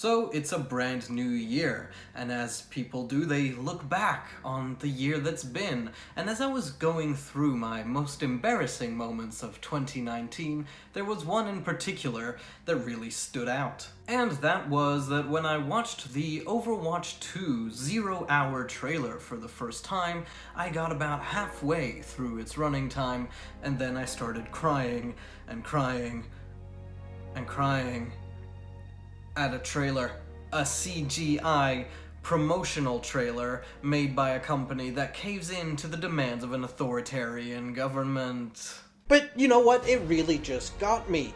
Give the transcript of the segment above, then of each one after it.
So it's a brand new year, and as people do, they look back on the year that's been. And as I was going through my most embarrassing moments of 2019, there was one in particular that really stood out. And that was that when I watched the Overwatch 2 0-hour trailer for the first time, I got about halfway through its running time, and then I started crying and crying and crying at a trailer, a CGI promotional trailer made by a company that caves in to the demands of an authoritarian government. But you know what? It really just got me.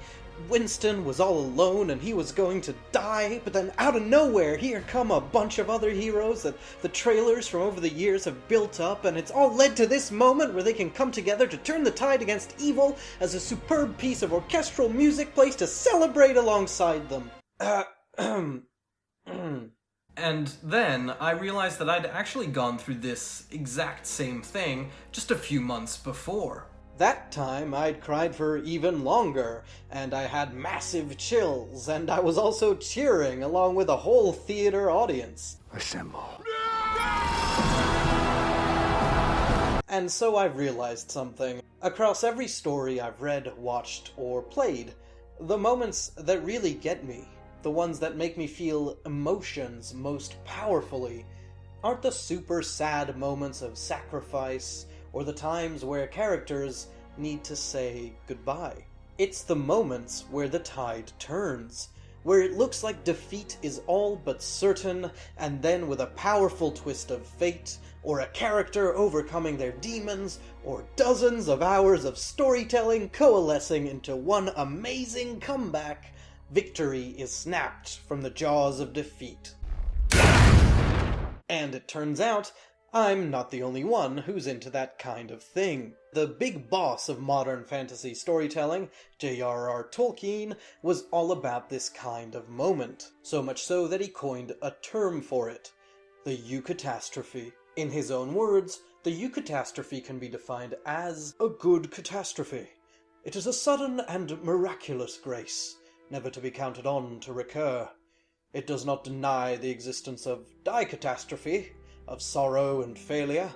Winston was all alone and he was going to die, but then out of nowhere here come a bunch of other heroes that the trailers from over the years have built up, and it's all led to this moment where they can come together to turn the tide against evil as a superb piece of orchestral music plays to celebrate alongside them. And then I realized that I'd actually gone through this exact same thing just a few months before. That time I'd cried for even longer, and I had massive chills, and I was also cheering along with a whole theater audience. Assemble. And so I've realized something. Across every story I've read, watched, or played, the moments that really get me, the ones that make me feel emotions most powerfully, aren't the super sad moments of sacrifice or the times where characters need to say goodbye. It's the moments where the tide turns, where it looks like defeat is all but certain, and then with a powerful twist of fate, or a character overcoming their demons, or dozens of hours of storytelling coalescing into one amazing comeback, victory is snapped from the jaws of defeat. And it turns out, I'm not the only one who's into that kind of thing. The big boss of modern fantasy storytelling, J.R.R. Tolkien, was all about this kind of moment. So much so that he coined a term for it, the Eucatastrophe. In his own words, the Eucatastrophe can be defined as a good catastrophe. It is a sudden and miraculous grace, never to be counted on to recur. It does not deny the existence of dicatastrophe, of sorrow and failure.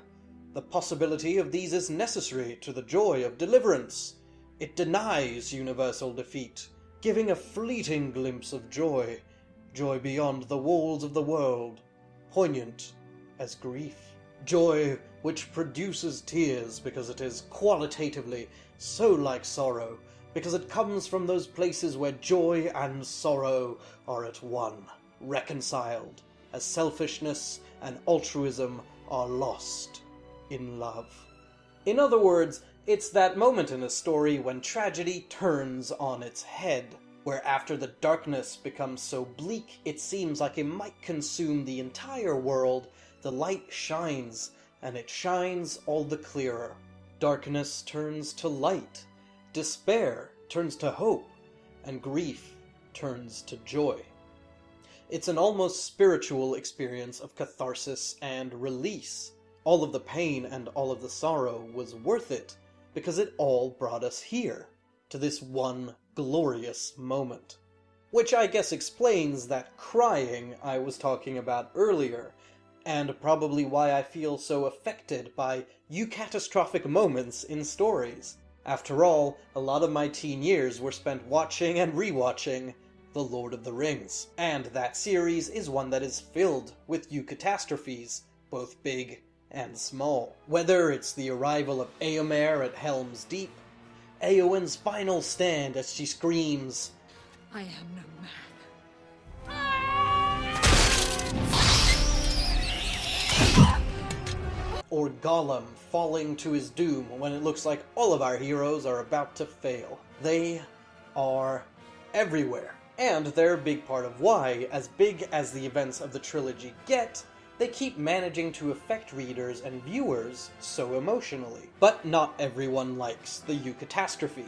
The possibility of these is necessary to the joy of deliverance. It denies universal defeat, giving a fleeting glimpse of joy, joy beyond the walls of the world, poignant as grief. Joy which produces tears because it is qualitatively so like sorrow, because it comes from those places where joy and sorrow are at one, reconciled, as selfishness and altruism are lost in love. In other words, it's that moment in a story when tragedy turns on its head, where after the darkness becomes so bleak it seems like it might consume the entire world, the light shines, and it shines all the clearer. Darkness turns to light, despair turns to hope, and grief turns to joy. It's an almost spiritual experience of catharsis and release. All of the pain and all of the sorrow was worth it, because it all brought us here, to this one glorious moment. Which I guess explains that crying I was talking about earlier, and probably why I feel so affected by eucatastrophic moments in stories. After all, a lot of my teen years were spent watching and rewatching The Lord of the Rings, and that series is one that is filled with eucatastrophes, both big and small. Whether it's the arrival of Éomer at Helm's Deep, Éowyn's final stand as she screams, "I am no man." or Gollum falling to his doom when it looks like all of our heroes are about to fail. They are everywhere. And they're a big part of why, as big as the events of the trilogy get, they keep managing to affect readers and viewers so emotionally. But not everyone likes the Eucatastrophe.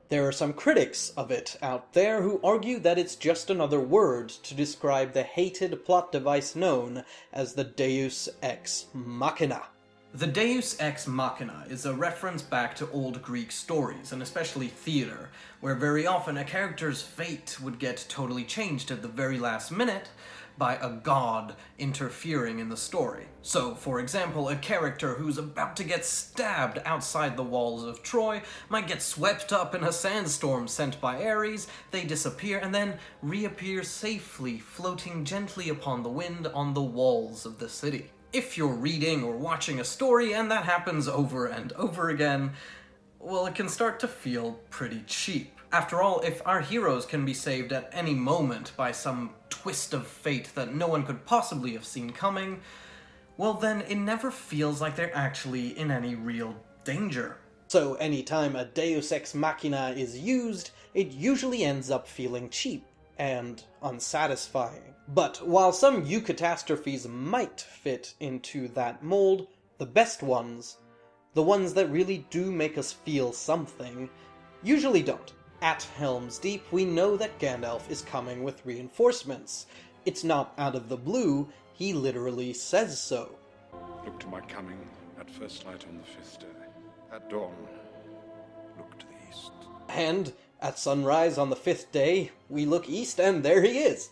There are some critics of it out there who argue that it's just another word to describe the hated plot device known as the Deus Ex Machina. The Deus Ex Machina is a reference back to old Greek stories, and especially theater, where very often a character's fate would get totally changed at the very last minute by a god interfering in the story. So, for example, a character who's about to get stabbed outside the walls of Troy might get swept up in a sandstorm sent by Ares, they disappear, and then reappear safely, floating gently upon the wind on the walls of the city. If you're reading or watching a story and that happens over and over again, well, it can start to feel pretty cheap. After all, if our heroes can be saved at any moment by some twist of fate that no one could possibly have seen coming, well then it never feels like they're actually in any real danger. So anytime a Deus Ex Machina is used, it usually ends up feeling cheap and unsatisfying. But while some Eucatastrophes might fit into that mold, the best ones, the ones that really do make us feel something, usually don't. At Helm's Deep, we know that Gandalf is coming with reinforcements. It's not out of the blue, he literally says so. Look to my coming at first light on the 5th day. At dawn, look to the east. And at sunrise on the 5th day, we look east and there he is.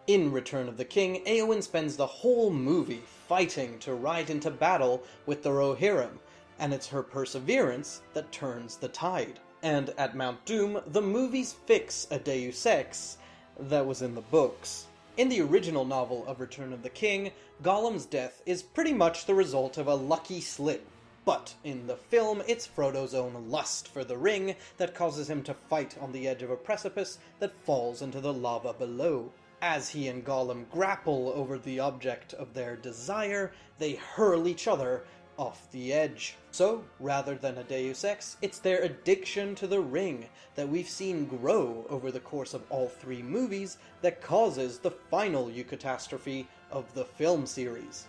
In Return of the King, Éowyn spends the whole movie fighting to ride into battle with the Rohirrim, and it's her perseverance that turns the tide. And at Mount Doom, the movies fix a Deus Ex that was in the books. In the original novel of Return of the King, Gollum's death is pretty much the result of a lucky slip. But in the film, it's Frodo's own lust for the ring that causes him to fight on the edge of a precipice that falls into the lava below. As he and Gollum grapple over the object of their desire, they hurl each other off the edge. So, rather than a Deus Ex, it's their addiction to the ring that we've seen grow over the course of all 3 movies that causes the final Eucatastrophe of the film series.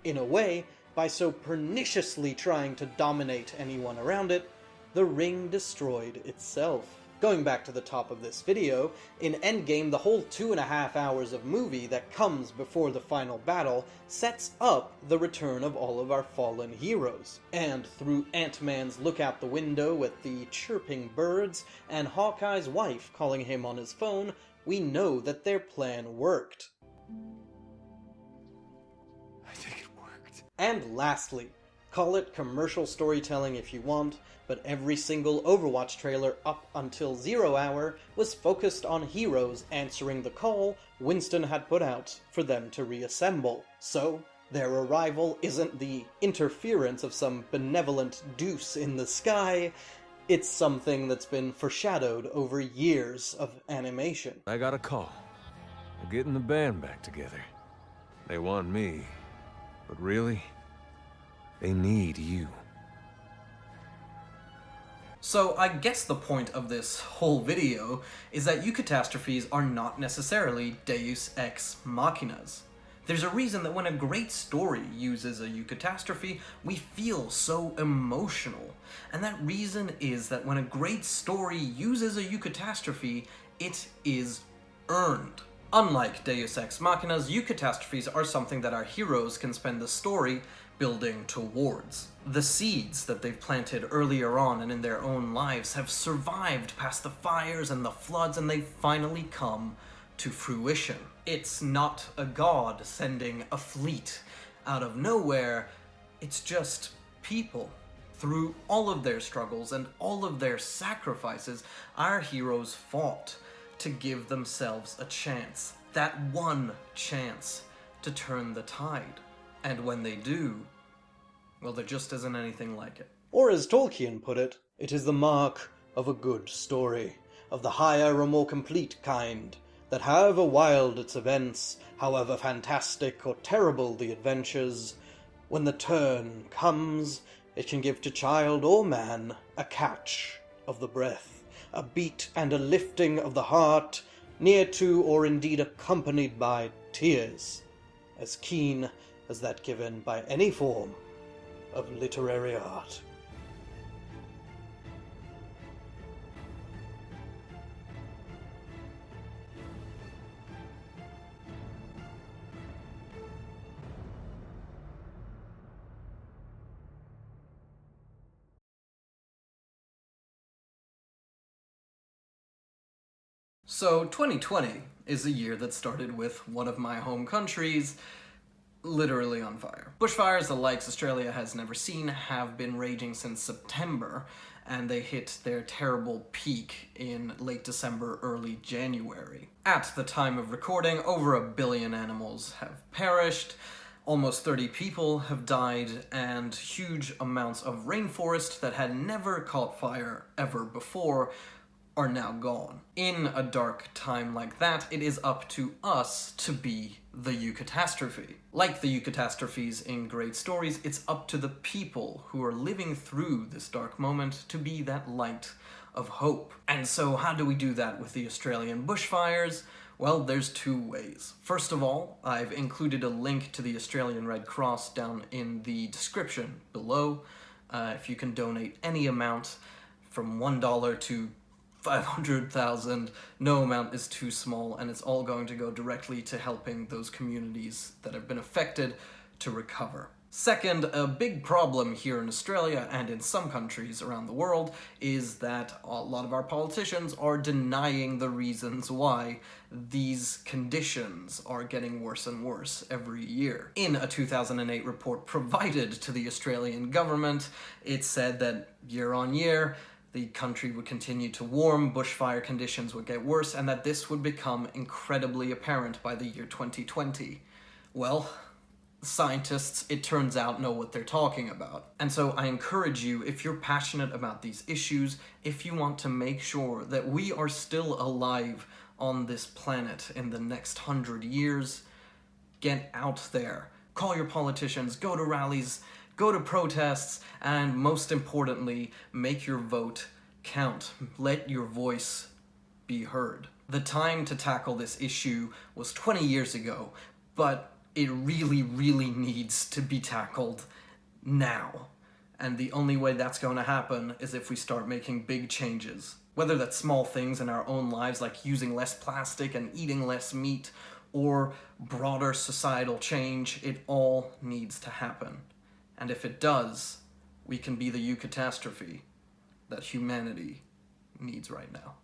In a way, by so perniciously trying to dominate anyone around it, the ring destroyed itself. Going back to the top of this video, in Endgame the whole 2.5 hours of movie that comes before the final battle sets up the return of all of our fallen heroes. And through Ant-Man's look out the window with the chirping birds and Hawkeye's wife calling him on his phone, we know that their plan worked. And lastly, call it commercial storytelling if you want, but every single Overwatch trailer up until 0 Hour was focused on heroes answering the call Winston had put out for them to reassemble. So, their arrival isn't the interference of some benevolent deuce in the sky, it's something that's been foreshadowed over years of animation. I got a call. They're getting the band back together. They want me. But really, they need you. So I guess the point of this whole video is that Eucatastrophes are not necessarily Deus Ex Machinas. There's a reason that when a great story uses a Eucatastrophe, we feel so emotional. And that reason is that when a great story uses a Eucatastrophe, it is earned. Unlike Deus Ex Machinas, Eucatastrophes are something that our heroes can spend the story building towards. The seeds that they've planted earlier on and in their own lives have survived past the fires and the floods, and they've finally come to fruition. It's not a god sending a fleet out of nowhere, it's just people. Through all of their struggles and all of their sacrifices, our heroes fought to give themselves a chance, that one chance to turn the tide. And when they do, well, there just isn't anything like it. Or as Tolkien put it, it is the mark of a good story, of the higher or more complete kind, that however wild its events, however fantastic or terrible the adventures, when the turn comes, it can give to child or man a catch of the breath, a beat and a lifting of the heart, near to or indeed accompanied by tears, as keen as that given by any form of literary art. So 2020 is a year that started with one of my home countries literally on fire. Bushfires, the likes Australia has never seen, have been raging since September, and they hit their terrible peak in late December, early January. At the time of recording, over 1 billion animals have perished, almost 30 people have died, and huge amounts of rainforest that had never caught fire ever before are now gone. In a dark time like that, it is up to us to be the Eucatastrophe. Like the Eucatastrophes in great stories, it's up to the people who are living through this dark moment to be that light of hope. And so how do we do that with the Australian bushfires? Well, there's 2 ways. First of all, I've included a link to the Australian Red Cross down in the description below. If you can donate any amount from $1 to 500,000, no amount is too small, and it's all going to go directly to helping those communities that have been affected to recover. Second, a big problem here in Australia and in some countries around the world is that a lot of our politicians are denying the reasons why these conditions are getting worse and worse every year. In a 2008 report provided to the Australian government, it said that year on year, the country would continue to warm, bushfire conditions would get worse, and that this would become incredibly apparent by the year 2020. Well, scientists, it turns out, know what they're talking about. And so I encourage you, if you're passionate about these issues, if you want to make sure that we are still alive on this planet in the next 100 years, get out there. Call your politicians, go to rallies, go to protests, and most importantly, make your vote count. Let your voice be heard. The time to tackle this issue was 20 years ago, but it really, really needs to be tackled now. And the only way that's going to happen is if we start making big changes. Whether that's small things in our own lives, like using less plastic and eating less meat, or broader societal change, it all needs to happen. And if it does, we can be the Eucatastrophe that humanity needs right now.